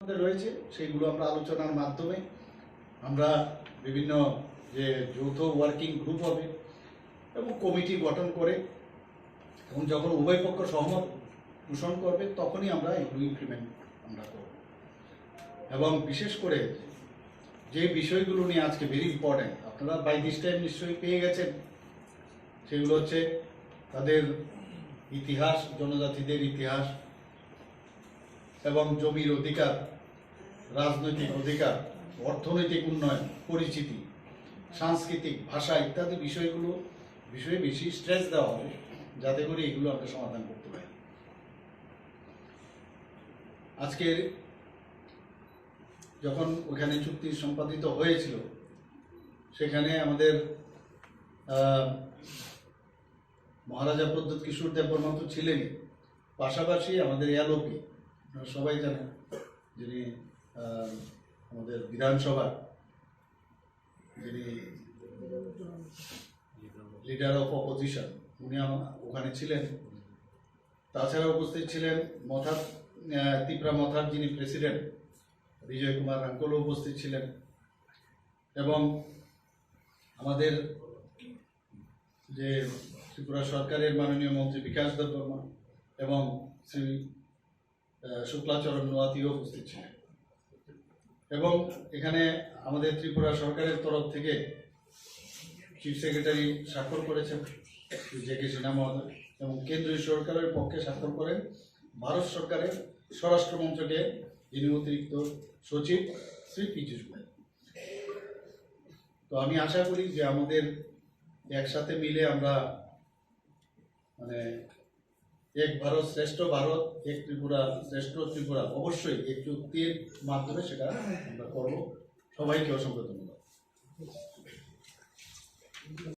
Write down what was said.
রয়েছে সেগুলো আমরা আলোচনার মাধ্যমে আমরা বিভিন্ন যে যৌথ ওয়ার্কিং গ্রুপ হবে এবং কমিটি গঠন করে এবং যখন উভয় পক্ষ সহমত পোষণ করবে তখনই আমরা এগুলো ইমপ্লিমেন্ট আমরা করব। এবং বিশেষ করে যে বিষয়গুলো নিয়ে আজকে ভেরি ইম্পর্টেন্ট, আপনারা বাই দিস টাইম নিশ্চয়ই পেয়ে গেছেন, সেগুলো হচ্ছে তাদের ইতিহাস, জনজাতিদের ইতিহাস এবং জমির অধিকার, রাজনৈতিক অধিকার, অর্থনৈতিক উন্নয়ন, পরিচিতি, সাংস্কৃতিক, ভাষা ইত্যাদি বিষয়ে বেশি স্ট্রেস দেওয়া হবে যাতে করে এগুলো আমরা সমাধান করতে পারি। আজকের যখন ওখানে চুক্তি সম্পাদিত হয়েছিল সেখানে আমাদের মহারাজা প্রদ্যোৎ কিশোর দেববর্মা তো ছিলেনই, পাশাপাশি আমাদের এলওপি সবাই জানেন, যিনি আমাদের বিধানসভার যিনি লিডার অফ অপোজিশন, উনি ওখানে ছিলেন। তাছাড়া উপস্থিত ছিলেন ত্রিপুরা মথার যিনি প্রেসিডেন্ট বিজয় কুমার রাঙ্কলও উপস্থিত ছিলেন এবং আমাদের যে ত্রিপুরা সরকারের মাননীয় মন্ত্রী বিকাশ দেববর্মা এবং শ্রী শুক্লাচরণ নোয়াতিও উপস্থিত ছিলেন। এবং এখানে আমাদের ত্রিপুরা সরকারের তরফ থেকে চিফ সেক্রেটারি স্বাক্ষর করেছেন জে কে সিনহা মহোদয় এবং কেন্দ্রীয় সরকারের পক্ষে স্বাক্ষর করেন ভারত সরকারের স্বরাষ্ট্র মন্ত্রকের যিনি অতিরিক্ত সচিব শ্রী পীযূষ গোয়েল। তো আমি আশা করি যে আমাদের একসাথে মিলে আমরা মানে এক ভারত শ্রেষ্ঠ ভারত, এক ত্রিপুরা শ্রেষ্ঠ ত্রিপুরা অবশ্যই এই চুক্তির মাধ্যমে সেটা আমরা করব। সবাইকে অসংখ্য ধন্যবাদ।